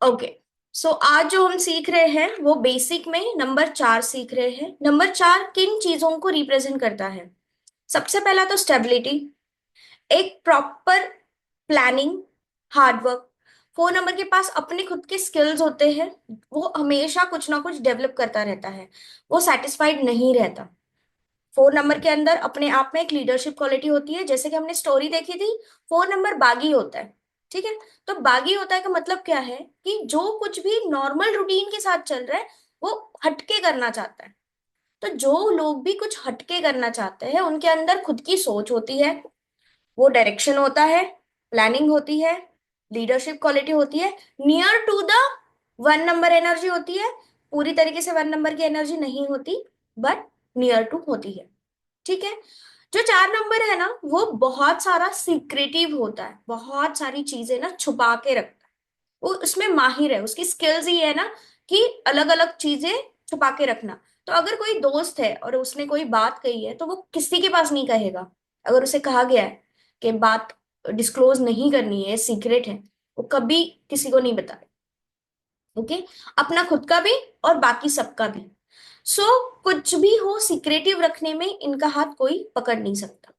Okay. सो आज जो हम सीख रहे हैं वो बेसिक में नंबर 4 सीख रहे हैं। नंबर 4 किन चीजों को रिप्रेजेंट करता है? सबसे पहला तो स्टेबिलिटी, एक प्रॉपर प्लानिंग, हार्डवर्क। 4 नंबर के पास अपने खुद के स्किल्स होते हैं। वो हमेशा कुछ ना कुछ डेवलप करता रहता है, वो सेटिस्फाइड नहीं रहता। 4 नंबर के अंदर अपने आप में एक लीडरशिप क्वालिटी होती है, जैसे कि हमने स्टोरी देखी थी। 4 नंबर बागी होता है। ठीक है। तो बागी होता है का मतलब क्या है कि जो कुछ भी नॉर्मल रूटीन के साथ चल रहा है वो हटके करना चाहता है। तो जो लोग भी कुछ हटके करना चाहते हैं उनके अंदर खुद की सोच होती है, वो डायरेक्शन होता है, प्लानिंग होती है, लीडरशिप क्वालिटी होती है, near to the 1 number energy होती है। पूरी तरीके से 1 नंबर की एनर्जी नहीं होती, बट नियर टू होती है। ठीक है। जो 4 नंबर है ना वो बहुत सारा सीक्रेटिव होता है, बहुत सारी चीजें ना छुपा के रखता है। वो उसमें माहिर है, उसकी स्किल्स ही है ना कि अलग अलग चीजें छुपा के रखना। तो अगर कोई दोस्त है और उसने कोई बात कही है तो वो किसी के पास नहीं कहेगा। अगर उसे कहा गया है कि बात डिस्क्लोज नहीं करनी है, सीक्रेट है, वो कभी किसी को नहीं बताए। ओके। अपना खुद का भी और बाकी सबका भी। सो कुछ भी हो सीक्रेटिव रखने में इनका हाथ कोई पकड़ नहीं सकता।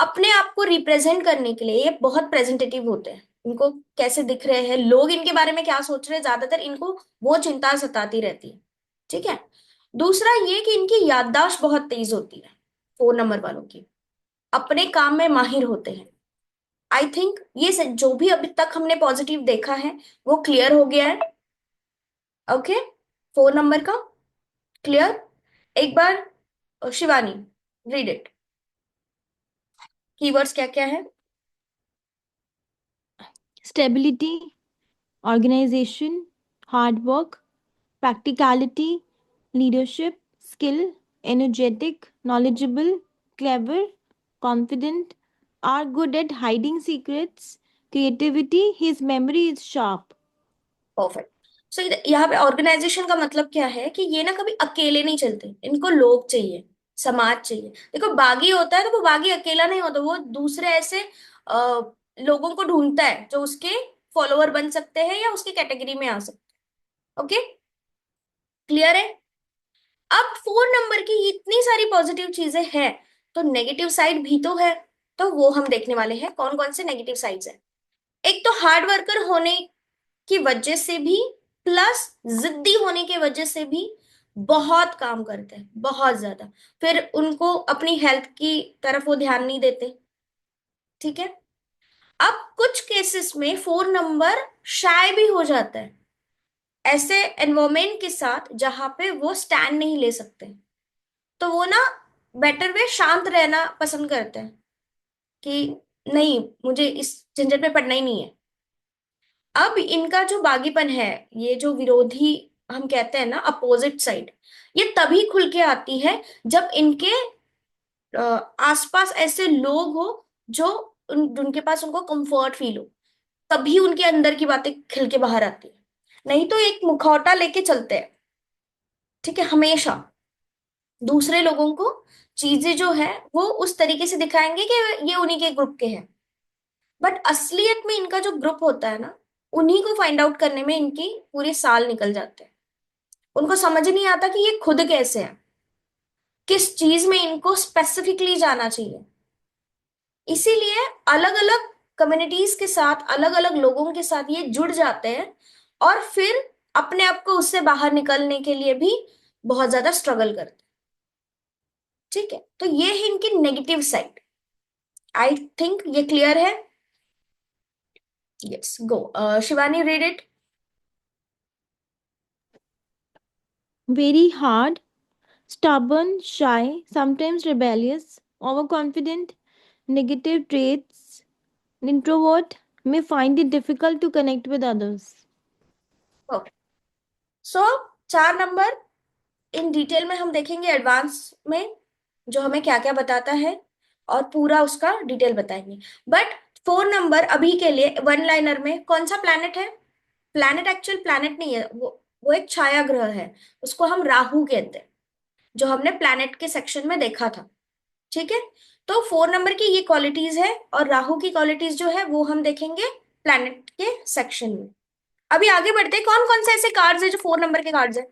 अपने आप को रिप्रेजेंट करने के लिए ये बहुत प्रेजेंटेटिव होते हैं। इनको कैसे दिख रहे हैं, लोग इनके बारे में क्या सोच रहे हैं, ज्यादातर इनको वो चिंता सताती रहती है। ठीक है। दूसरा ये कि इनकी याददाश्त बहुत तेज होती है। 4 नंबर वालों की अपने काम में माहिर होते हैं। आई थिंक ये जो भी अभी तक हमने पॉजिटिव देखा है वो क्लियर हो गया है। ओके। 4 नंबर का क्लियर। एक बार शिवानी, रीड इट। कीवर्ड्स क्या क्या है? Stability, organization, hard work, practicality, leadership, skill, energetic, knowledgeable, clever, confident, are good at hiding secrets, creativity, his memory is sharp. Perfect. So यहाँ पे ऑर्गेनाइजेशन का मतलब क्या है कि ये ना कभी अकेले नहीं चलते, इनको लोग चाहिए, समाज चाहिए। देखो बागी होता है तो वो बागी अकेला नहीं होता, वो दूसरे ऐसे लोगों को ढूंढता है जो उसके फॉलोअर बन सकते हैं या उसकी कैटेगरी में आ सकते हैं। ओके। क्लियर है? अब 4 नंबर की इतनी सारी पॉजिटिव चीजें हैं, तो नेगेटिव साइड भी तो है। तो वो हम देखने वाले हैं कौन कौन से नेगेटिव साइड्स है। एक तो हार्ड वर्कर होने की वजह से भी, प्लस जिद्दी होने की वजह से भी बहुत काम करते हैं, बहुत ज्यादा। फिर उनको अपनी हेल्थ की तरफ वो ध्यान नहीं देते। ठीक है। अब कुछ केसेस में 4 नंबर शाय भी हो जाता है, ऐसे एनवायरमेंट के साथ जहां पे वो स्टैंड नहीं ले सकते। तो वो ना बेटर वे शांत रहना पसंद करते हैं कि नहीं, मुझे इस झंझट में पड़ना ही नहीं है। अब इनका जो बागीपन है, ये जो विरोधी हम कहते हैं ना अपोजिट साइड, ये तभी खुल के आती है जब इनके आसपास ऐसे लोग हो जो उनके पास उनको कंफर्ट फील हो। तभी उनके अंदर की बातें खिल के बाहर आती है। नहीं तो एक मुखौटा लेके चलते हैं। ठीक है। हमेशा दूसरे लोगों को चीजें जो है वो उस तरीके से दिखाएंगे कि ये उन्हीं के ग्रुप के हैं। बट असलियत में इनका जो ग्रुप होता है ना, उन्हीं को फाइंड आउट करने में इनकी पूरे साल निकल जाते हैं। उनको समझ नहीं आता कि ये खुद कैसे है, किस चीज में इनको स्पेसिफिकली जाना चाहिए। इसीलिए अलग अलग कम्युनिटीज के साथ, अलग अलग लोगों के साथ ये जुड़ जाते हैं और फिर अपने आप को उससे बाहर निकलने के लिए भी बहुत ज्यादा स्ट्रगल करते हैं। ठीक है। तो ये है इनकी नेगेटिव साइड। आई थिंक ये क्लियर है। Yes, go. Shivani, read it. Very hard, stubborn, shy, sometimes rebellious, overconfident, negative traits, introvert, may find it difficult to connect with others. Okay. So 4 number in detail में हम देखेंगे advance में, जो हमें क्या क्या बताता है और पूरा उसका डिटेल बताएंगे। बट 4 नंबर अभी के लिए वन लाइनर में कौन सा प्लैनेट है? प्लैनेट एक्चुअल प्लैनेट नहीं है, वो एक छाया ग्रह है। उसको हम राहु कहते हैं, जो हमने प्लैनेट के सेक्शन में देखा था। ठीक है। तो 4 नंबर की ये क्वालिटीज है और राहु की क्वालिटीज जो है वो हम देखेंगे प्लैनेट के सेक्शन में। अभी आगे बढ़ते हैं, कौन कौन से ऐसे कार्ड्स है जो 4 नंबर के कार्ड्स है।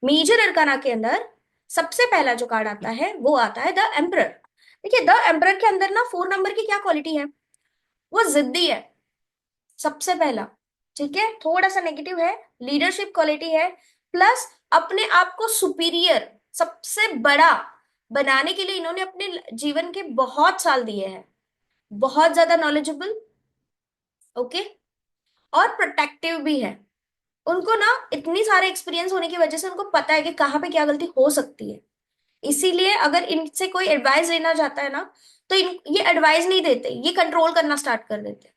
मेजर अरकाना के अंदर सबसे पहला जो कार्ड आता है वो आता है द एम्परर। देखिए द एम्परर के अंदर ना 4 नंबर की क्या क्वालिटी है, वो जिद्दी है सबसे पहला। ठीक है, थोड़ा सा नेगेटिव है, लीडरशिप क्वालिटी है, प्लस अपने आप को सुपीरियर, सबसे बड़ा बनाने के लिए इन्होंने अपने जीवन के बहुत साल दिए हैं। बहुत ज्यादा नॉलेजेबल, ओके, और प्रोटेक्टिव भी है। उनको ना इतनी सारे एक्सपीरियंस होने की वजह से उनको पता है कि कहाँ पे क्या गलती हो सकती है। इसीलिए अगर इनसे कोई एडवाइस लेना चाहता है ना, तो ये एडवाइस नहीं देते, ये कंट्रोल करना स्टार्ट कर देते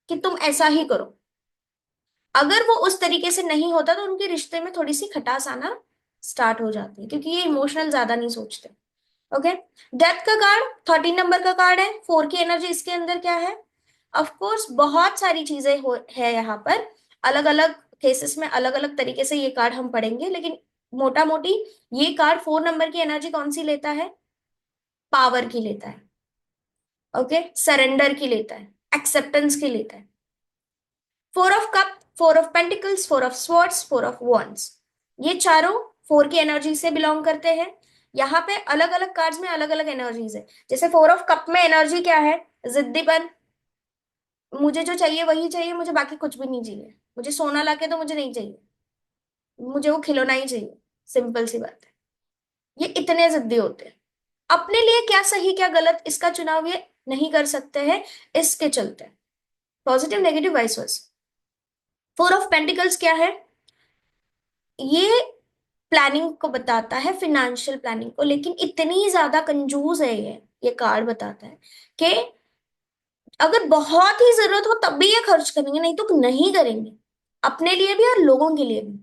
कि तुम ऐसा ही करो। अगर वो उस तरीके से नहीं होता तो उनके रिश्ते में थोड़ी सी खटास आना स्टार्ट हो जाती है, क्योंकि ये इमोशनल ज्यादा नहीं सोचते। ओके, डेथ का कार्ड 13 नंबर का कार्ड है, 4 की एनर्जी इसके अंदर क्या है। ऑफ कोर्स बहुत सारी चीजें है यहाँ पर, अलग अलग केसेस में अलग अलग तरीके से ये कार्ड हम पढ़ेंगे, लेकिन मोटा मोटी ये कार्ड 4 नंबर की एनर्जी कौन सी लेता है, पावर की लेता है। ओके, सरेंडर की लेता है, एक्सेप्टेंस की लेता है। 4 of cup, 4 of pentacles, 4 of swords, 4 of wands, ये चारों 4 की एनर्जी से बिलोंग करते हैं। यहाँ पे अलग अलग कार्ड्स में अलग अलग एनर्जीज है। जैसे 4 ऑफ कप में एनर्जी क्या है, जिद्दीपन, मुझे जो चाहिए वही चाहिए, मुझे बाकी कुछ भी नहीं चाहिए, मुझे सोना लाके तो मुझे नहीं चाहिए, मुझे वो खिलौना ही चाहिए, सिंपल सी बात है। ये इतने जिद्दी होते हैं, अपने लिए क्या सही क्या गलत इसका चुनाव ये नहीं कर सकते हैं, इसके चलते। Positive negative vice versa. 4 of pentacles क्या है, ये प्लानिंग को बताता है, फिनेंशियल प्लानिंग को, लेकिन इतनी ज्यादा कंजूस है ये कार्ड बताता है कि अगर बहुत ही जरूरत हो तब भी ये खर्च करेंगे, नहीं तो नहीं करेंगे, अपने लिए भी और लोगों के लिए भी।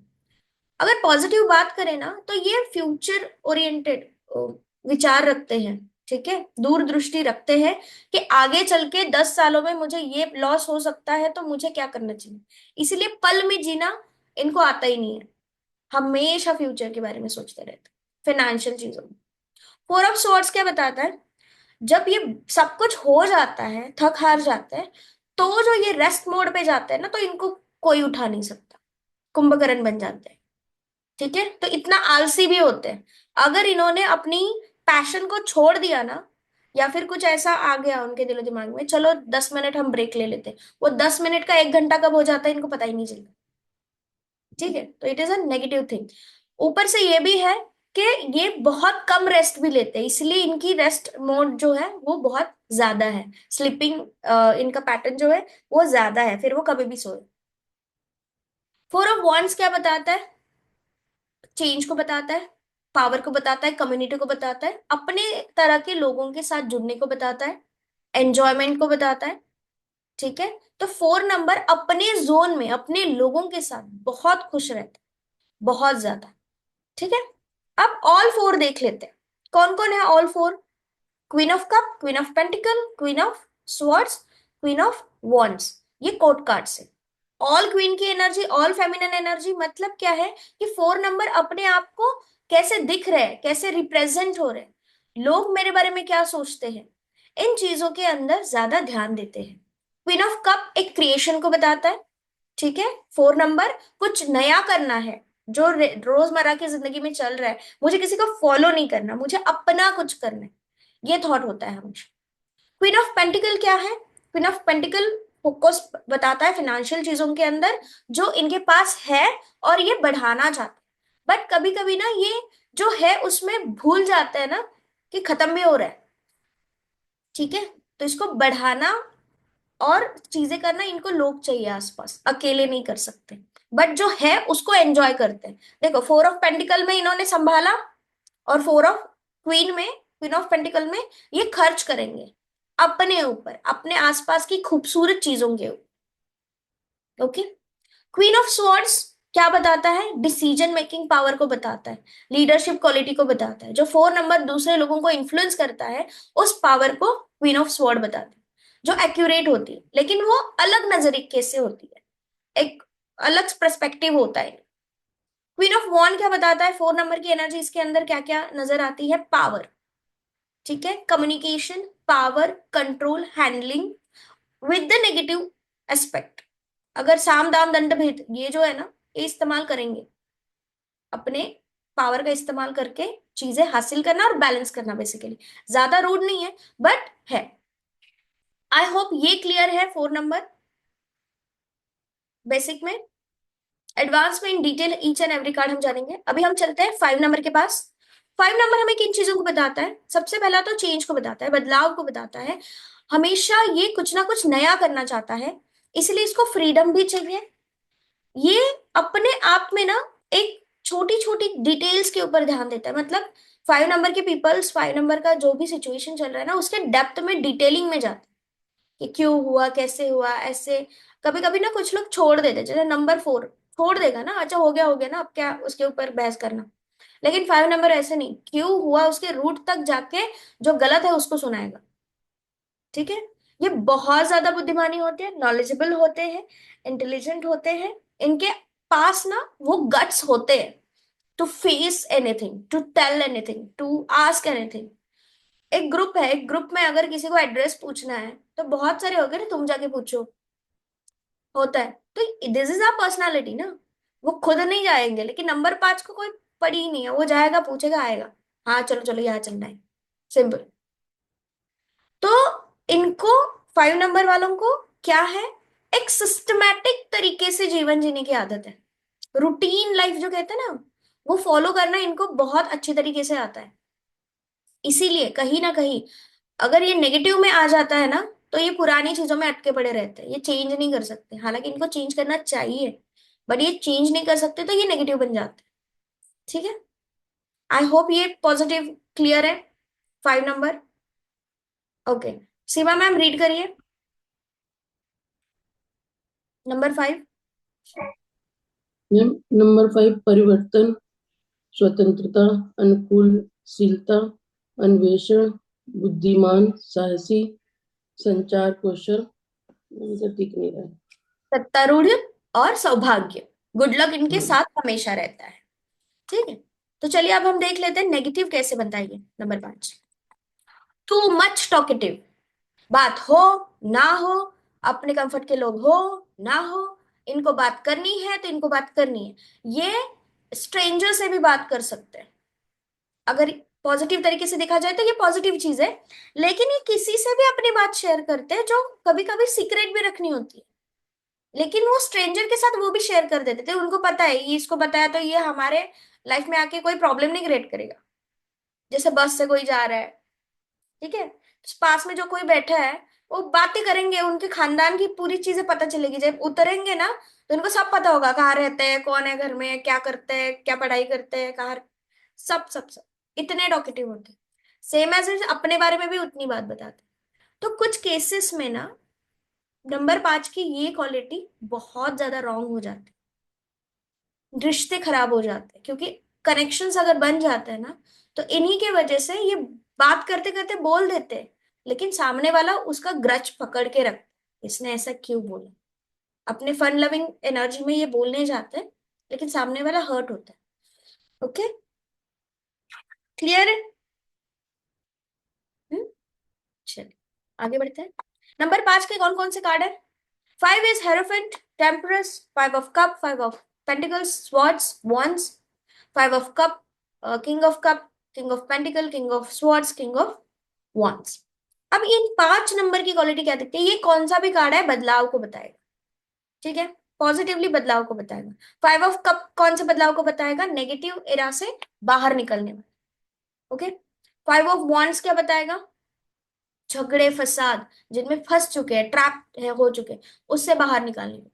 अगर पॉजिटिव बात करें ना, तो ये फ्यूचर ओरिएंटेड विचार रखते हैं। ठीक है, दूरदृष्टि रखते हैं कि आगे चल के 10 सालों में मुझे ये लॉस हो सकता है तो मुझे क्या करना चाहिए। इसीलिए पल में जीना इनको आता ही नहीं है, हमेशा फ्यूचर के बारे में सोचते रहते, फाइनेंशियल चीजों में। 4 ऑफ स्वॉर्ड्स क्या बताता है, जब ये सब कुछ हो जाता है, थक हार जाते हैं, तो जो ये रेस्ट मोड पे जाते हैं ना, तो इनको कोई उठा नहीं सकता, कुंभकर्ण बन जाते हैं। ठीक है, तो इतना आलसी भी होते हैं। अगर इन्होंने अपनी पैशन को छोड़ दिया ना, या फिर कुछ ऐसा आ गया उनके दिलो दिमाग में, चलो 10 मिनट हम ब्रेक ले लेते हैं, वो 10 मिनट का 1 घंटा कब हो जाता है इनको पता ही नहीं चलता। ठीक है, तो it is a negative thing. ऊपर से ये भी है कि ये बहुत कम रेस्ट भी लेते हैं, इसलिए इनकी रेस्ट मोड जो है वो बहुत ज्यादा है, स्लीपिंग इनका पैटर्न जो है वो ज्यादा है, फिर वो कभी भी सोए। 4 ऑफ वॉन्ड्स क्या बताता है, चेंज को बताता है, पावर को बताता है, कम्युनिटी को बताता है, अपने तरह के लोगों के साथ जुड़ने को बताता है, एंजॉयमेंट को बताता है। ठीक है, तो 4 नंबर अपने जोन में अपने लोगों के साथ बहुत खुश रहता है, बहुत ज्यादा। ठीक है, अब ऑल 4 देख लेते हैं, कौन कौन है all 4। Queen of cup, queen of pentacle, queen of swords, queen of wands, ये कोर्ट कार्ड्स है। ऑल क्वीन की एनर्जी, ऑल फेमिनिन एनर्जी, मतलब क्या है कि 4 नंबर अपने आप को कैसे दिख रहे हैं, कैसे रिप्रेजेंट हो रहे हैं, लोग मेरे बारे में क्या सोचते हैं, इन चीजों के अंदर ज्यादा ध्यान देते हैं। क्वीन ऑफ कप एक क्रिएशन को बताता है। ठीक है, 4 नंबर कुछ नया करना है, जो रोजमर्रा की जिंदगी में चल रहा है, मुझे किसी को फॉलो नहीं करना, मुझे अपना कुछ करना है, ये थॉट होता है हमेशा। क्वीन ऑफ पेंटिकल क्या है, क्वीन ऑफ पेंटिकल फोकस बताता है फिनेंशियल चीजों के अंदर जो इनके पास है और ये बढ़ाना चाहते हैं, बट कभी कभी ना ये जो है उसमें भूल जाते हैं ना कि खत्म भी हो रहा है। ठीक है, तो इसको बढ़ाना और चीजें करना, इनको लोग चाहिए आसपास, अकेले नहीं कर सकते, बट जो है उसको एंजॉय करते हैं। देखो 4 ऑफ पेंटिकल में इन्होंने संभाला, और 4 ऑफ क्वीन में, क्वीन ऑफ पेंटिकल में ये खर्च करेंगे अपने ऊपर, अपने आसपास की खूबसूरत चीजों के ऊपर। ओके, क्वीन ऑफ स्वॉर्ड्स क्या बताता है, डिसीजन मेकिंग पावर को बताता है, लीडरशिप क्वालिटी को बताता है, जो 4 नंबर दूसरे लोगों को इन्फ्लुएंस करता है, उस पावर को क्वीन ऑफ स्वॉर्ड बताता है, जो एक्यूरेट होती है, लेकिन वो अलग नजरिए से होती है, एक अलग पर्सपेक्टिव होता है। क्वीन ऑफ वॉन्ड क्या बताता है, 4 नंबर की एनर्जी इसके अंदर क्या क्या नजर आती है, पावर। ठीक है, communication, power, control, handling with the negative aspect, अगर साम दाम दंड भेद ये जो है ना, ये इस्तेमाल करेंगे, अपने पावर का इस्तेमाल करके चीजें हासिल करना और बैलेंस करना बेसिकली। ज्यादा रूड नहीं है, बट है। आई होप ये क्लियर है 4 नंबर बेसिक में। एडवांस में in detail each and every card हम जानेंगे। अभी हम चलते हैं 5 नंबर के पास। 5 नंबर हमें किन चीजों को बताता है? सबसे पहला तो चेंज को बताता है, बदलाव को बताता है। हमेशा ये कुछ ना कुछ नया करना चाहता है, इसलिए इसको फ्रीडम भी चाहिए। ये अपने आप में ना एक छोटी छोटी डिटेल्स के ऊपर ध्यान देता है। मतलब 5 नंबर के पीपल्स, 5 नंबर का जो भी सिचुएशन चल रहा है ना, उसके डेप्थ में डिटेलिंग में जाते हैं कि क्यों हुआ, कैसे हुआ, ऐसे। कभी कभी ना कुछ लोग छोड़ देते हैं, जैसे नंबर 4 छोड़ देगा ना, अच्छा हो गया ना, अब क्या उसके ऊपर बहस करना। लेकिन 5 नंबर ऐसे नहीं, क्यों हुआ उसके रूट तक जाके जो गलत है उसको सुनाएगा। ठीक है। ये बहुत ज्यादा बुद्धिमानी होते हैं, नॉलेजेबल होते हैं, इंटेलिजेंट होते हैं। इनके पास ना वो गट्स होते हैं to face anything, to tell anything, to ask anything. एक ग्रुप है, एक ग्रुप में अगर किसी को एड्रेस पूछना है तो बहुत सारे हो गए ना, तुम जाके पूछो, होता है। तो दिस इज आवर पर्सनालिटी ना। वो खुद नहीं जाएंगे, लेकिन नंबर 5 को कोई पड़ी ही नहीं है, वो जाएगा, पूछेगा, आएगा। हाँ चलो चलो यहाँ चलना है, सिंपल। तो इनको, 5 नंबर वालों को क्या है, एक सिस्टमैटिक तरीके से जीवन जीने की आदत है। रूटीन लाइफ जो कहते हैं ना, वो फॉलो करना इनको बहुत अच्छी तरीके से आता है। इसीलिए कहीं ना कहीं अगर ये नेगेटिव में आ जाता है ना, तो ये पुरानी चीजों में अटके पड़े रहते हैं, ये चेंज नहीं कर सकते। हालांकि इनको चेंज करना चाहिए, बट ये चेंज नहीं कर सकते, तो ये नेगेटिव बन जाते हैं। ठीक है। आई होप ये पॉजिटिव क्लियर है। 5 नंबर। ओके। सीमा मैम रीड करिए नंबर 5। नंबर 5, परिवर्तन, स्वतंत्रता, अनुकूलशीलता, अन्वेषण, बुद्धिमान, साहसी, संचार कौशल। इनका दिख नहीं रहा है। सत्तारूढ़ और सौभाग्य, गुड लक इनके हाँ। साथ हमेशा रहता है। ठीक है। तो चलिए अब हम देख लेते हैं नेगेटिव कैसे बनता है ये नंबर 5। टू मच टॉकेटिव, बात हो ना हो, अपने कंफर्ट के लोग हो ना हो, इनको बात करनी है तो इनको बात करनी है। ये स्ट्रेंजर से भी बात कर सकते हैं। अगर पॉजिटिव तरीके से देखा जाए तो ये पॉजिटिव चीज है। लेकिन ये किसी से भी अपनी बात शेयर करते हैं जो कभी कभी सीक्रेट भी रखनी होती है, लेकिन वो स्ट्रेंजर के साथ वो भी शेयर कर देते थे। उनको पता है ये इसको बताया तो ये हमारे लाइफ में आके कोई प्रॉब्लम नहीं क्रिएट करेगा। जैसे बस से कोई जा रहा है, ठीक है, पास में जो कोई बैठा है, वो बातें करेंगे, उनके खानदान की पूरी चीजें पता चलेगी। जब उतरेंगे ना, तो उनको सब पता होगा, कहाँ रहते हैं, कौन है घर में, क्या करते हैं, क्या पढ़ाई करते हैं, कहाँ, सब सब सब। इतने डॉकेटिव होते हैं। सेम एज अपने बारे में भी उतनी बात बताते हैं। तो कुछ केसेस में ना नंबर 5 की ये क्वालिटी बहुत ज्यादा रॉन्ग हो जाती है, रिश्ते खराब हो जाते हैं, क्योंकि कनेक्शंस अगर बन जाते हैं ना, तो इन्हीं के वजह से ये बात करते करते बोल देते हैं, लेकिन सामने वाला उसका ग्रज पकड़ के रखता है, इसने ऐसा क्यों बोला। अपने फन लविंग एनर्जी में ये बोलने जाते हैं, लेकिन सामने वाला हर्ट होता है। ओके, क्लियर है? हम्म, चलिए आगे बढ़ते हैं। नंबर 5 के कौन कौन से कार्ड है? 5 is Hierophant, Temperance, 5 of Cup, 5 of Pentacles, Swords, Wands, 5 of Cup, King of Cup, King of Pentacle, King of Swords, King of Wands। अब इन 5 नंबर की क्वालिटी क्या दिखती है? ये कौन सा भी कार्ड है बदलाव को बताएगा। ठीक है, पॉजिटिवली बदलाव को बताएगा। 5 ऑफ कप कौन से बदलाव को बताएगा? नेगेटिव एरा से बाहर निकलने में। ओके। 5 ऑफ वॉन्ड्स क्या बताएगा? झगड़े फसाद, जिनमें फंस चुके हैं, ट्रैप है, हो चुके हैं, उससे बाहर निकालने में।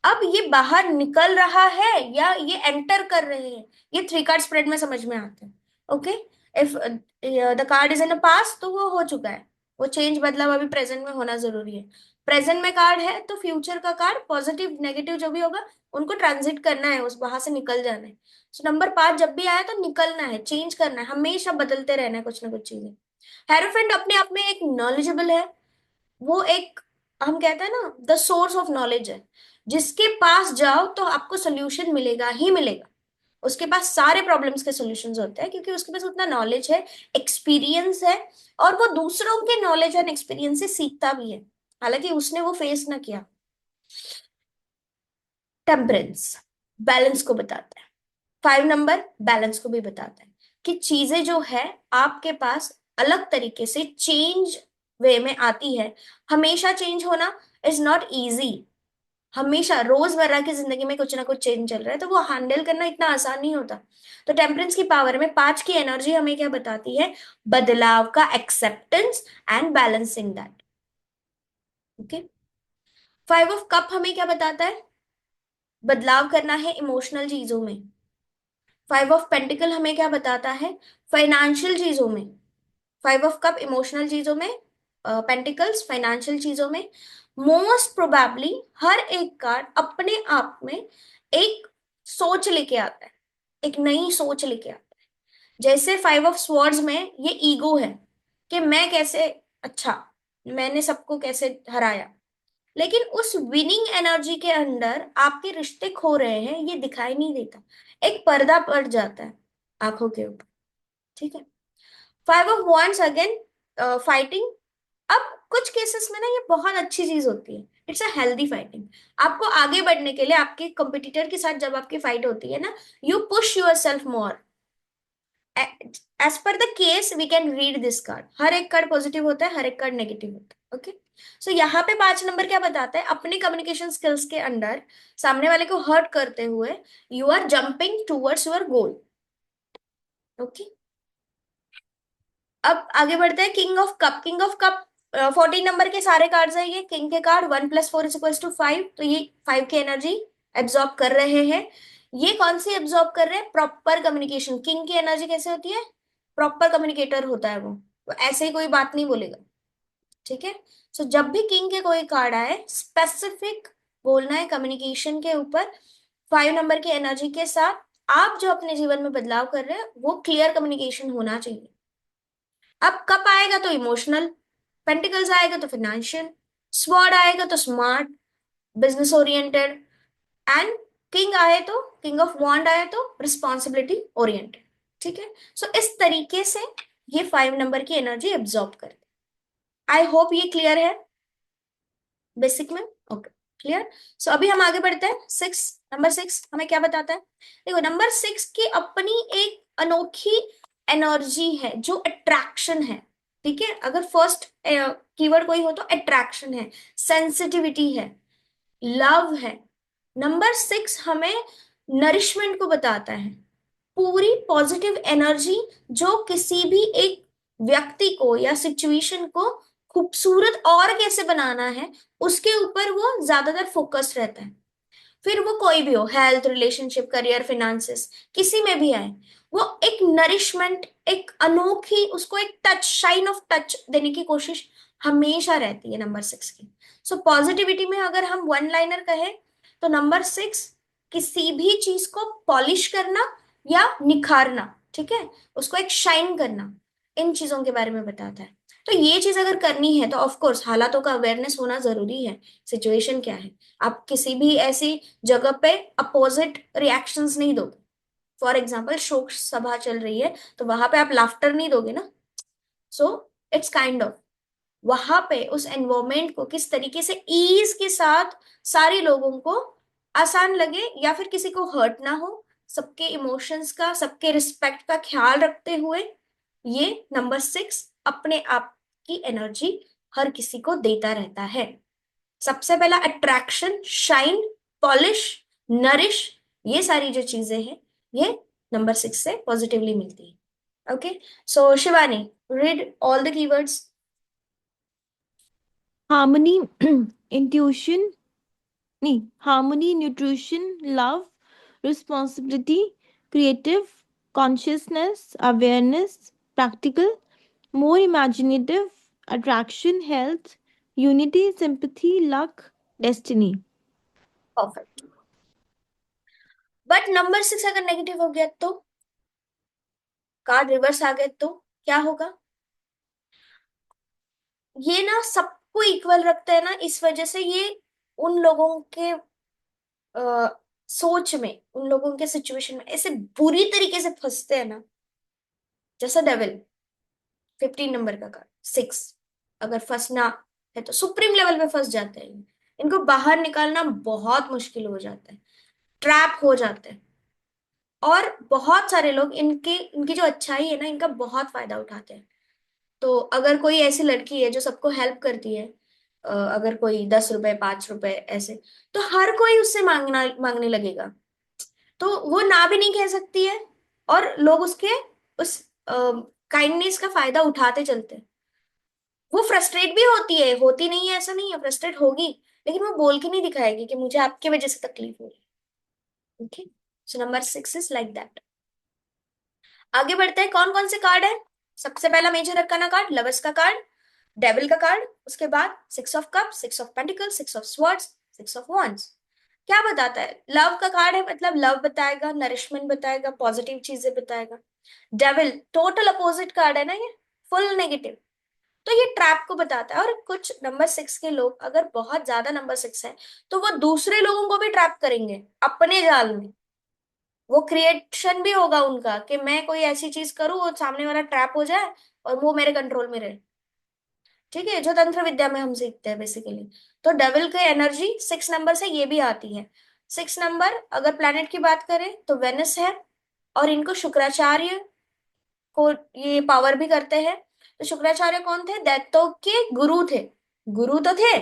अब ये बाहर निकल रहा है या ये एंटर कर रहे हैं, ये 3 कार्ड स्प्रेड में समझ में आते हैं। Okay. If the card is in pass, तो वो हो चुका है, वो चेंज बदलाव अभी प्रेजेंट में होना जरूरी है। प्रेजेंट में कार्ड है तो फ्यूचर का कार्ड, पॉजिटिव नेगेटिव जो भी होगा, उनको ट्रांजिट करना है, उस वहां से निकल जाना है। सो नंबर 5 जब भी आया तो निकलना है, चेंज करना है, हमेशा बदलते रहना है कुछ ना कुछ चीजें। हेरोफेंट अपने आप में एक नॉलेजेबल है। वो एक, हम कहते हैं ना, द सोर्स ऑफ नॉलेज है। जिसके पास जाओ तो आपको सोल्यूशन मिलेगा ही मिलेगा। उसके पास सारे प्रॉब्लम्स के सॉल्यूशंस होते हैं, क्योंकि उसके पास उतना नॉलेज है, एक्सपीरियंस है, और वो दूसरों के नॉलेज एंड एक्सपीरियंस से सीखता भी है, हालांकि उसने वो फेस ना किया। टेम्परेंस बैलेंस को बताता है, 5 नंबर बैलेंस को भी बताता है कि चीजें जो है आपके पास अलग तरीके से चेंज वे में आती है। हमेशा चेंज होना इज नॉट इजी। हमेशा रोजमर्रा की जिंदगी में कुछ ना कुछ चेंज चल रहा है, तो वो हैंडल करना इतना आसान नहीं होता। तो टेम्परेंस की पावर में 5 की एनर्जी हमें क्या बताती है? बदलाव का acceptance and balancing that. Okay. 5 of cup हमें क्या बताता है? बदलाव करना है इमोशनल चीजों में। 5 ऑफ पेंटिकल हमें क्या बताता है? फाइनेंशियल चीजों में। 5 ऑफ कप इमोशनल चीजों में, पेंटिकल्स फाइनेंशियल चीजों में। मोस्ट प्रोबेबली हर एक कार्ड अपने आप में एक सोच लेके आता है, एक नई सोच लेके आता है। जैसे 5 ऑफ स्वॉर्ड्स में ये ईगो है कि मैं कैसे, अच्छा, मैंने सबको कैसे हराया। लेकिन उस विनिंग एनर्जी के अंदर आपके रिश्ते खो रहे हैं, ये दिखाई नहीं देता, एक पर्दा पड़ जाता है आंखों के ऊपर। ठीक है। 5 ऑफ वॉन्ड्स अगेन, फाइटिंग। अब कुछ केसेस में ना ये बहुत अच्छी चीज होती है, इट्स अ हेल्दी फाइटिंग। आपको आगे बढ़ने के लिए आपके कंपटीटर के साथ जब आपकी फाइट होती है ना, you push yourself more. As per the case we can read this card, हर एक कार्ड पॉजिटिव होता है, हर एक कार्ड नेगेटिव होता है। ओके। सो यहाँ पे 5 नंबर क्या बताता है? अपने कम्युनिकेशन स्किल्स के अंदर सामने वाले को हर्ट करते हुए you are jumping towards your goal. Okay. अब आगे बढ़ते हैं king of cup. King of cup 14 number के सारे कार्ड्स है, ये किंग के कार्ड। 1 + 4 = 5, तो ये 5 की एनर्जी एब्जॉर्ब कर रहे हैं। ये कौन सी एब्जॉर्ब कर रहे हैं? Proper communication. किंग की एनर्जी कैसे होती है? प्रॉपर कम्युनिकेटर होता है वो ऐसे ही कोई बात नहीं बोलेगा। ठीक है। सो जब भी किंग के कोई कार्ड आए, स्पेसिफिक बोलना है कम्युनिकेशन के ऊपर। 5 नंबर की एनर्जी के साथ आप जो अपने जीवन में बदलाव कर रहे हैं वो क्लियर कम्युनिकेशन होना चाहिए। अब कप आएगा तो इमोशनल, पेंटिकल्स आएगा तो फाइनेंशियल, स्वॉर्ड आएगा तो smart, business oriented, and king आए तो, किंग ऑफ वॉन्ड आए तो रिस्पॉन्सिबिलिटी ओरिएंटेड। ठीक है। सो इस तरीके से ये 5 नंबर की एनर्जी एब्जॉर्ब करते हैं। आई होप ये क्लियर है बेसिक में। Okay, clear. सो अभी हम आगे बढ़ते हैं। नंबर 6 हमें क्या बताता है? देखो, नंबर 6 की अपनी एक अनोखी एनर्जी है जो अट्रैक्शन है। ठीक है। अगर फर्स्ट कीवर्ड कोई हो तो अट्रैक्शन है, सेंसिटिविटी है, लव है। नंबर 6 हमें नरिशमेंट को बताता है, पूरी पॉजिटिव एनर्जी जो किसी भी एक व्यक्ति को या सिचुएशन को खूबसूरत और कैसे बनाना है उसके ऊपर वो ज्यादातर फोकस रहता है। फिर वो कोई भी हो, हेल्थ, रिलेशनशिप, करियर, फिनेंसेस, किसी में भी आए, वो एक नरिशमेंट, एक अनोखी, उसको एक टच, शाइन ऑफ टच देने की कोशिश हमेशा रहती है नंबर 6 की। सो पॉजिटिविटी में अगर हम वन लाइनर कहें तो नंबर 6 किसी भी चीज को पॉलिश करना या निखारना, ठीक है, उसको एक शाइन करना, इन चीजों के बारे में बताता है। तो ये चीज अगर करनी है तो ऑफ कोर्स हालातों का अवेयरनेस होना जरूरी है, सिचुएशन क्या है। आप किसी भी ऐसी जगह पे अपोजिट रिएक्शंस नहीं दोगे। फॉर एग्जाम्पल शोक सभा चल रही है तो वहां पे आप लाफ्टर नहीं दोगे ना। सो इट्स काइंड ऑफ वहां पे उस एनवायरमेंट को किस तरीके से ईज के साथ सारे लोगों को आसान लगे या फिर किसी को हर्ट ना हो, सबके इमोशंस का, सबके रिस्पेक्ट का ख्याल रखते हुए ये नंबर 6 अपने आप की एनर्जी हर किसी को देता रहता है। सबसे पहला अट्रैक्शन, शाइन, पॉलिश, नरिश, ये सारी जो चीजें हैं ये नंबर 6 से पॉजिटिवली मिलती है। Okay. So Shivani, read all the keywords. Harmony, intuition, nee, harmony, nutrition, love, responsibility, creative, consciousness, awareness, practical, more imaginative, attraction, health, unity, sympathy, luck, destiny. Perfect. But number 6 अगर नेगेटिव हो गया तो, card reverse आ गए तो क्या होगा? ये ना सबको इक्वल रखता है ना, इस वजह से ये उन लोगों के सोच में, उन लोगों के सिचुएशन में ऐसे बुरी तरीके से फंसते हैं ना, जैसा डेविल। 15 नंबर का कार्ड 6, अगर फंसना है तो सुप्रीम लेवल पे फंस जाते हैं। इनको बाहर निकालना बहुत मुश्किल हो जाता है। ट्रैप हो जाते हैं। और बहुत सारे लोग इनके इनकी जो अच्छाई है ना, इनका बहुत फायदा उठाते हैं। तो अगर कोई ऐसी लड़की है जो सबको हेल्प करती है, अगर कोई 10 रुपए 5 रुपए ऐसे, तो हर कोई उससे मांगने लगेगा। तो वो ना भी नहीं कह सकती है, और लोग उसके उस काइंडनेस का फायदा उठाते चलते हैं। वो फ्रस्ट्रेट भी होती है, होती नहीं है ऐसा नहीं है, फ्रस्ट्रेट होगी, लेकिन वो बोल के नहीं दिखाएगी कि मुझे आपके वजह से तकलीफ हो रही है। Okay, so number 6 is like that. आगे बढ़ते हैं, कौन कौन से कार्ड है। सबसे पहला मेजर अरकाना कार्ड, लवर्स का कार्ड, डेविल का कार्ड, उसके बाद 6 of cup, 6 of pentacle, 6 of swords, 6 of wands। क्या बताता है? लव का कार्ड है, मतलब लव बताएगा, नरिशमेंट बताएगा, पॉजिटिव चीजें बताएगा। डेविल टोटल अपोजिट कार्ड है ना ये, फुल नेगेटिव। तो ये ट्रैप को बताता है। और कुछ नंबर 6 के लोग, अगर बहुत ज्यादा नंबर 6 है, तो वो दूसरे लोगों को भी ट्रैप करेंगे अपने जाल में। वो क्रिएशन भी होगा उनका कि मैं कोई ऐसी चीज करूं वो सामने वाला ट्रैप हो जाए और वो मेरे कंट्रोल में रहे। ठीक है, जो तंत्र विद्या में हम सीखते हैं बेसिकली। तो डेविल की एनर्जी 6 नंबर से ये भी आती है। 6 नंबर अगर प्लैनेट की बात करें तो वेनस है, और इनको शुक्राचार्य को ये पावर भी करते हैं। तो शुक्राचार्य कौन थे? दैत्यों के गुरु थे। गुरु तो थे,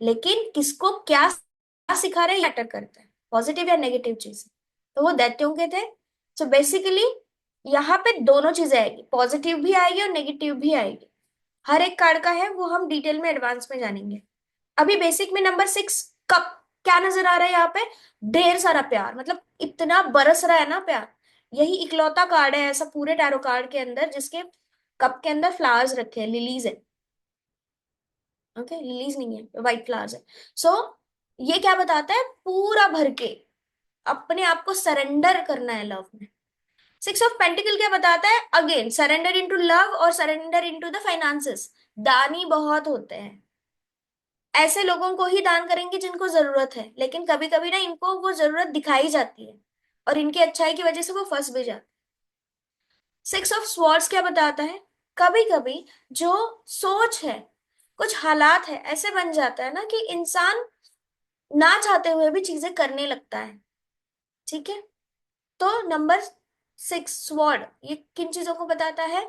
लेकिन किसको क्या सिखा रहे मैटर करता है, पॉजिटिव या नेगेटिव चीज। तो वो दैत्यों के थे। सो बेसिकली यहाँ पे दोनों चीजें आएगी, पॉजिटिव भी आएगी और नेगेटिव भी आएगी। हर एक कार्ड का है, वो हम डिटेल में एडवांस में जानेंगे। अभी बेसिक में नंबर 6 कब क्या नजर आ रहा है यहाँ पे? ढेर सारा प्यार, मतलब इतना बरस रहा है ना प्यार। यही इकलौता कार्ड है ऐसा पूरे टैरो कार्ड के अंदर जिसके कप के अंदर फ्लावर्स रखे हैं, लिलीज है। ओके, लिलीज नहीं है, व्हाइट फ्लावर्स है। सो ये क्या बताता है? पूरा भर के अपने आप को सरेंडर करना है लव में। 6 ऑफ पेंटिकल क्या बताता है? अगेन सरेंडर इनटू लव और सरेंडर इनटू द फाइनेंसेस। दानी बहुत होते हैं, ऐसे लोगों को ही दान करेंगे जिनको जरूरत है, लेकिन कभी कभी ना इनको वो जरूरत दिखाई जाती है, और इनकी अच्छाई की वजह से वो फंस भी जाते हैं। 6 ऑफ स्वॉर्ड्स क्या बताता है? कभी कभी जो सोच है, कुछ हालात है, ऐसे बन जाता है ना कि इंसान ना चाहते हुए भी चीजें करने लगता है। ठीक है, तो नंबर 6 स्वॉर्ड ये किन चीजों को बताता है?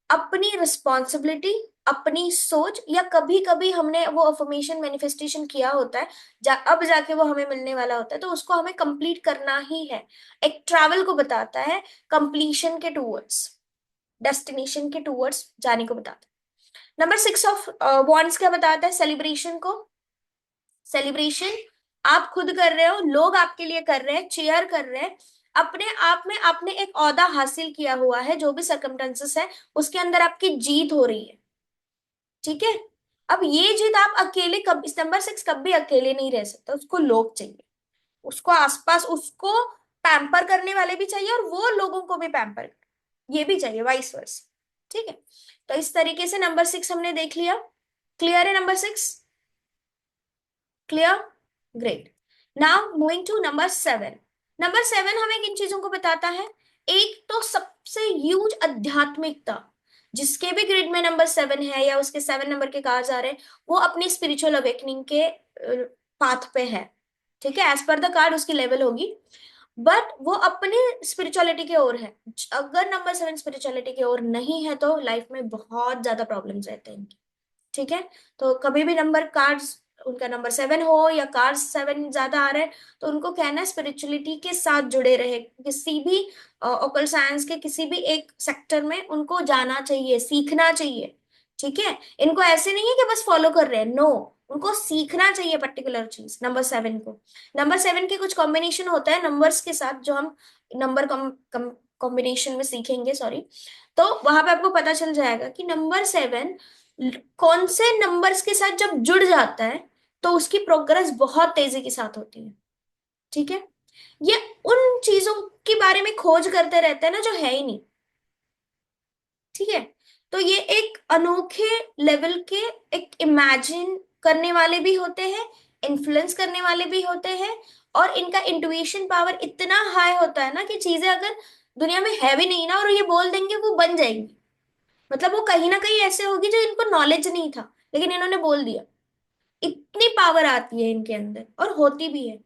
अपनी रिस्पॉन्सिबिलिटी, अपनी सोच, या कभी कभी हमने वो अफर्मेशन मैनिफेस्टेशन किया होता है, अब जाके वो हमें मिलने वाला होता है, तो उसको हमें कंप्लीट करना ही है। एक ट्रैवल को बताता है, कंप्लीशन के टूवर्ड्स, डेस्टिनेशन के टूवर्ड्स जाने को बताता है। नंबर 6 ऑफ वॉन्ड्स क्या बताता है? सेलिब्रेशन को। सेलिब्रेशन आप खुद कर रहे हो, लोग आपके लिए कर रहे हैं, चेयर कर रहे हैं। अपने आप में आपने एक ओहदा हासिल किया हुआ है, जो भी सरकमस्टेंसेस है उसके अंदर आपकी जीत हो रही है। ठीक है, अब ये जीत आप अकेले कब, इस नंबर 6 कब भी अकेले नहीं रह सकता, उसको लोग चाहिए, उसको आसपास उसको पैम्पर करने वाले भी चाहिए, और वो लोगों को भी पैम्पर ये भी चाहिए, वाइस वर्सा। ठीक है, तो इस तरीके से नंबर 6 हमने देख लिया। क्लियर है number 6? Clear, great. Now moving to number 7। Number 7 हमें किन चीजों को बताता है? एक तो सबसे ह्यूज आध्यात्मिकता, जिसके भी ग्रिड में नंबर 7 है या उसके 7 नंबर के कार्ड्स आ रहे हैं, वो अपनी स्पिरिचुअल अवेकनिंग के पाथ पे है। ठीक है, एज पर द कार्ड उसकी लेवल होगी, बट वो अपनी स्पिरिचुअलिटी की ओर है। अगर नंबर 7 स्पिरिचुअलिटी की ओर नहीं है तो लाइफ में बहुत ज्यादा प्रॉब्लम्स रहते हैं। ठीक है, तो कभी भी नंबर कार्ड्स उनका नंबर 7 हो या कार्ड 7 ज्यादा आ रहे हैं, तो उनको कहना है स्पिरिचुअलिटी के साथ जुड़े रहे, किसी भी ओकल साइंस के किसी भी एक सेक्टर में उनको जाना चाहिए, सीखना चाहिए। ठीक है, इनको ऐसे नहीं है कि बस फॉलो कर रहे हैं, नो, उनको सीखना चाहिए पर्टिकुलर चीज नंबर 7 को। नंबर 7 के कुछ कॉम्बिनेशन होता है नंबर्स के साथ, जो हम नंबर कॉम्बिनेशन में सीखेंगे, सॉरी। तो वहां पे आपको पता चल जाएगा कि नंबर 7 कौन से नंबर्स के साथ जब जुड़ जाता है तो उसकी प्रोग्रेस बहुत तेजी के साथ होती है। ठीक है, ये उन चीजों के बारे में खोज करते रहते हैं ना जो है ही नहीं। ठीक है, तो ये एक अनोखे लेवल के, एक इमेजिन करने वाले भी होते हैं, इन्फ्लुएंस करने वाले भी होते हैं, और इनका इंट्यूशन पावर इतना हाई होता है ना कि चीजें अगर दुनिया में है भी नहीं ना और ये बोल देंगे वो बन जाएंगी। मतलब वो कहीं ना कहीं ऐसे होगी जो इनको नॉलेज नहीं था, लेकिन इन्होंने बोल दिया। इतनी पावर आती है इनके अंदर, और होती भी है।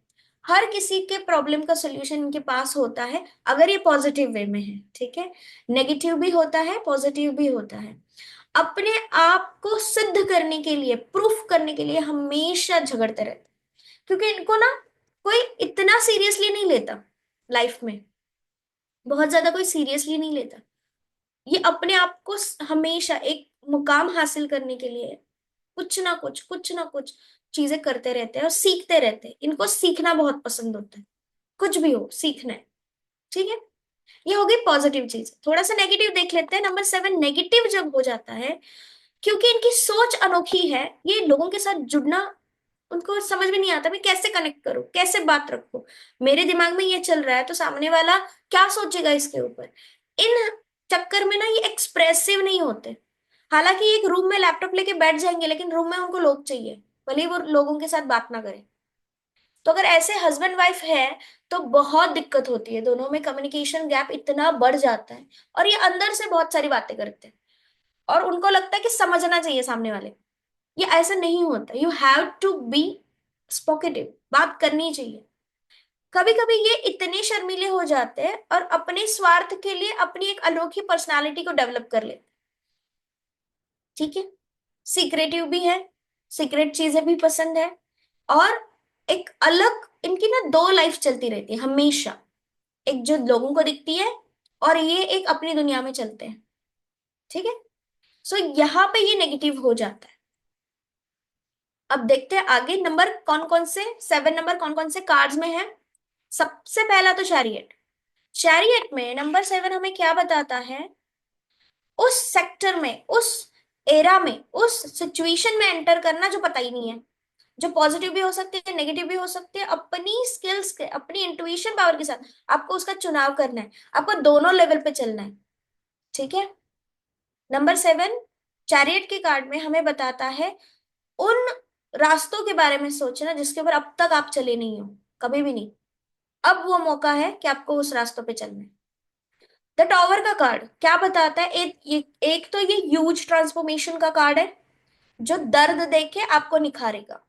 हर किसी के प्रॉब्लम का सोल्यूशन इनके पास होता है, अगर ये पॉजिटिव वे में है, ठीक है। नेगेटिव भी होता है, पॉजिटिव भी होता है। अपने आप को सिद्ध करने के लिए, प्रूफ करने के लिए हमेशा झगड़ते रहते हैं, क्योंकि इनको ना कोई इतना सीरियसली नहीं लेता लाइफ में, बहुत ज्यादा कोई सीरियसली नहीं लेता। ये अपने आप को हमेशा एक मुकाम हासिल करने के लिए कुछ ना कुछ चीजें करते रहते हैं और सीखते रहते हैं। इनको सीखना बहुत पसंद होता है, कुछ भी हो सीखना है, ठीक है। ये हो गई पॉजिटिव चीज। थोड़ा सा नेगेटिव देख लेते हैं। नंबर 7 नेगेटिव जब हो जाता है, क्योंकि इनकी सोच अनोखी है, ये लोगों के साथ जुड़ना उनको समझ में नहीं आता, मैं कैसे कनेक्ट करूं, कैसे बात रखूं, मेरे दिमाग में ये चल रहा है तो सामने वाला क्या सोचेगा इसके ऊपर। इन चक्कर में ना ये एक्सप्रेसिव नहीं होते। हालांकि एक रूम में लैपटॉप लेके बैठ जाएंगे, लेकिन रूम में उनको लोग चाहिए, भले ही वो लोगों के साथ बात ना करें। तो अगर ऐसे हस्बैंड वाइफ है तो बहुत दिक्कत होती है, दोनों में कम्युनिकेशन गैप इतना बढ़ जाता है, और ये अंदर से बहुत सारी बातें करते हैं और उनको लगता है कि समझना चाहिए सामने वाले। ये ऐसा नहीं होता, यू हैव टू बी स्पोकेटिव, बात करनी चाहिए। कभी कभी ये इतने शर्मीले हो जाते हैं और अपने स्वार्थ के लिए अपनी एक अनोखी पर्सनालिटी को डेवलप कर लेते हैं, ठीक है। सीक्रेटिव भी है, सीक्रेट चीजें भी पसंद है, और एक अलग इनकी ना दो लाइफ चलती रहती है हमेशा, एक जो लोगों को दिखती है और ये एक अपनी दुनिया में चलते हैं, ठीक है। सो यहाँ पे ये नेगेटिव हो जाता है। अब देखते हैं आगे नंबर कौन कौन से, 7 नंबर कौन कौन से कार्ड्स में है। सबसे पहला तो चैरियट। चैरियट में नंबर 7 हमें क्या बताता है, उस सेक्टर में, उस एरा में, उस सिचुएशन में एंटर करना जो पता ही नहीं है, जो पॉजिटिव भी हो सकती है, नेगेटिव भी हो सकती है, अपनी स्किल्स के, अपनी इंट्यूशन पावर के साथ आपको उसका चुनाव करना है, आपको दोनों लेवल पे चलना है, ठीक है। नंबर 7 चैरियट के कार्ड में हमें बताता है उन रास्तों के बारे में सोचना जिसके ऊपर अब तक आप चले नहीं हो, कभी भी नहीं। अब वो मौका है कि आपको उस रास्तों पे चलना है। द टॉवर का कार्ड क्या बताता है, एक तो ये ह्यूज ट्रांसफॉर्मेशन का कार्ड है, जो दर्द देख के आपको निखारेगा,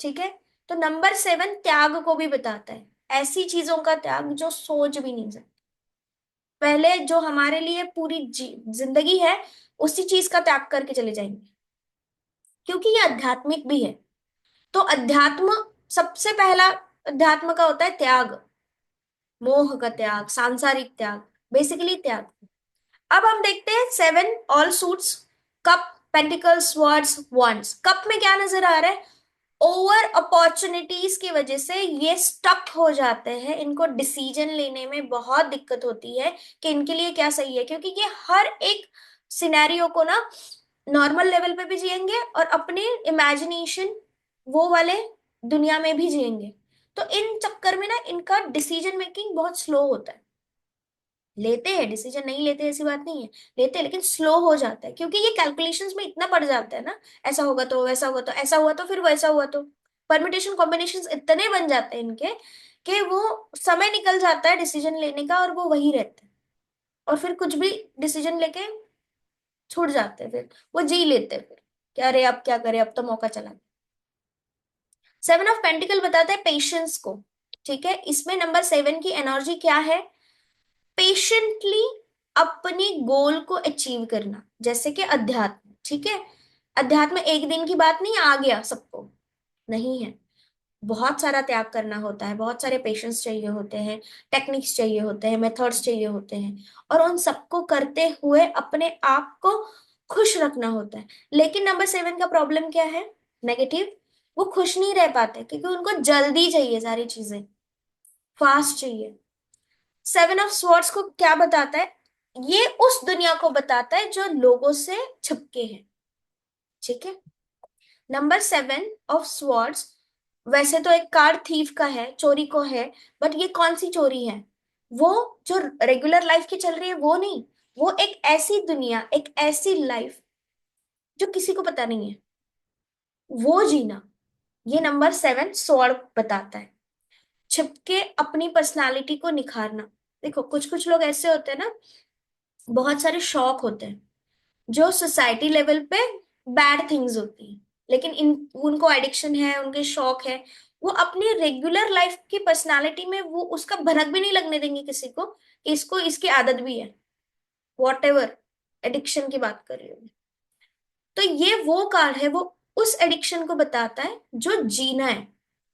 ठीक है। तो नंबर 7 त्याग को भी बताता है, ऐसी चीजों का त्याग जो सोच भी नहीं सकते। पहले जो हमारे लिए पूरी जिंदगी है, उसी चीज का त्याग करके चले जाएंगे, क्योंकि ये आध्यात्मिक भी है। तो अध्यात्म, सबसे पहला अध्यात्म का होता है त्याग, मोह का त्याग, सांसारिक त्याग, बेसिकली त्याग। अब हम देखते हैं 7 all suits, cup, pentacles, swords, wands। Cup में क्या नजर आ रहा है, ओवर अपॉर्चुनिटीज की वजह से ये स्टक हो जाते हैं, इनको डिसीजन लेने में बहुत दिक्कत होती है कि इनके लिए क्या सही है, क्योंकि ये हर एक सिनेरियो को ना नॉर्मल लेवल पे भी जिएंगे और अपने इमेजिनेशन वो वाले दुनिया में भी जिएंगे। तो इन चक्कर में ना इनका डिसीजन मेकिंग बहुत स्लो होता है। लेते हैं डिसीजन, नहीं लेते ऐसी बात नहीं है, लेते हैं लेकिन स्लो हो जाता है, क्योंकि ये कैलकुलेशंस में इतना पड़ जाता है ना, ऐसा होगा तो वैसा होगा तो ऐसा हुआ तो फिर वैसा हुआ तो, परमिटेशन कॉम्बिनेशन इतने बन जाते हैं इनके कि वो समय निकल जाता है डिसीजन लेने का और वो वही रहते हैं, और फिर कुछ भी डिसीजन लेके छूट जाते हैं, फिर वो जी लेते हैं फिर कि अरे अब क्या करें, अब तो मौका चला गया। 7 ऑफ पेंटिकल बताता है पेशेंस को, ठीक है। इसमें नंबर 7 की एनर्जी क्या है, पेशेंटली अपनी गोल को अचीव करना, जैसे कि अध्यात्म, ठीक है। अध्यात्म एक दिन की बात नहीं, आ गया सबको, नहीं है। बहुत सारा त्याग करना होता है, बहुत सारे पेशेंस चाहिए होते हैं, टेक्निक्स चाहिए होते हैं, मेथड्स चाहिए होते हैं, और उन सबको करते हुए अपने आप को खुश रखना होता है। लेकिन नंबर 7 का प्रॉब्लम क्या है, नेगेटिव, वो खुश नहीं रह पाते क्योंकि उनको जल्दी चाहिए, सारी चीजें फास्ट चाहिए। 7 ऑफ स्वॉर्ड्स को क्या बताता है, ये उस दुनिया को बताता है जो लोगों से छिपके है, ठीक है। नंबर 7 ऑफ स्वॉर्ड्स वैसे तो एक कार्ड थीफ का है, चोरी को है, बट ये कौन सी चोरी है, वो जो रेगुलर लाइफ की चल रही है वो नहीं, वो एक ऐसी दुनिया, एक ऐसी लाइफ जो किसी को पता नहीं है, वो जीना, ये नंबर 7 स्वॉर्ड बताता है। छिपके अपनी पर्सनालिटी को निखारना। देखो कुछ कुछ लोग ऐसे होते हैं ना, बहुत सारे शौक होते हैं जो सोसाइटी लेवल पे बैड थिंग्स होती हैं, लेकिन इन उनको एडिक्शन है, उनके शौक है, वो अपनी रेगुलर लाइफ की पर्सनालिटी में वो उसका भनक भी नहीं लगने देंगे किसी को कि इसको इसकी आदत भी है, वॉट एवर एडिक्शन की बात कर रही हूँ। तो ये वो कार्ड है, वो उस एडिक्शन को बताता है जो जीना है,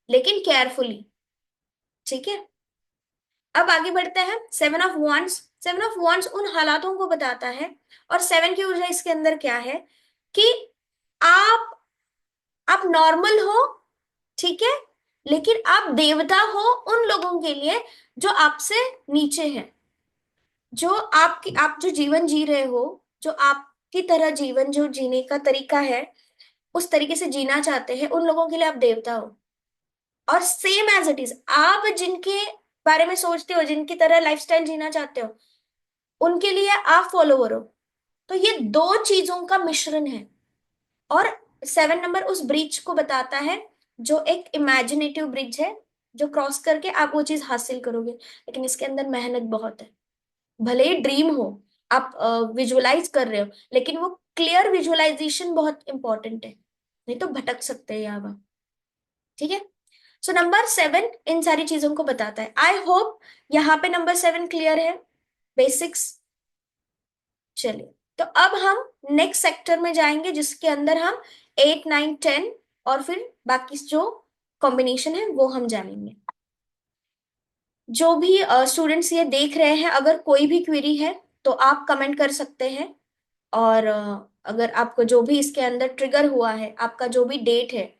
लेकिन केयरफुली। ठीक है, अब आगे बढ़ते हैं। Seven of wands। Seven of wands उन हालातों को बताता है, और सेवन की ऊर्जा इसके अंदर क्या है कि आप आप नॉर्मल हो, ठीक है, लेकिन आप देवता हो उन लोगों के लिए जो आपसे नीचे हैं, जो आप जो जीवन जी रहे हो, जो आपकी तरह जीवन जो जीने का तरीका है, उस तरीके से जीना चाहते हैं, उन लोगों के लिए आप देवता हो। और सेम एज इट इज, आप जिनके बारे में सोचते हो, जिनकी तरह लाइफस्टाइल जीना चाहते हो, उनके लिए आप फॉलोवर हो। तो ये दो चीजों का मिश्रण है। और सेवन नंबर उस ब्रिज को बताता है जो एक इमेजिनेटिव ब्रिज है, जो क्रॉस करके आप वो चीज हासिल करोगे, लेकिन इसके अंदर मेहनत बहुत है। भले ही ड्रीम हो, आप विजुअलाइज कर रहे हो, लेकिन वो क्लियर विजुअलाइजेशन बहुत इंपॉर्टेंट है, नहीं तो भटक सकते हैं यहाँ वहाँ। ठीक है, सो नंबर सेवन इन सारी चीजों को बताता है। आई होप यहाँ पे नंबर सेवन क्लियर है, बेसिक्स। चलिए, तो अब हम नेक्स्ट सेक्टर में जाएंगे, जिसके अंदर हम एट नाइन टेन और फिर बाकी जो कॉम्बिनेशन है वो हम जानेंगे। जो भी स्टूडेंट्स ये देख रहे हैं, अगर कोई भी क्वेरी है तो आप कमेंट कर सकते हैं। और अगर आपको जो भी इसके अंदर ट्रिगर हुआ है, आपका जो भी डेट है,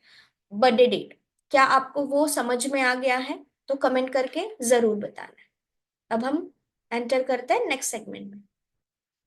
बर्थडे डेट, क्या आपको वो समझ में आ गया है, तो कमेंट करके जरूर बताना। अब हम एंटर करते हैं नेक्स्ट सेगमेंट में।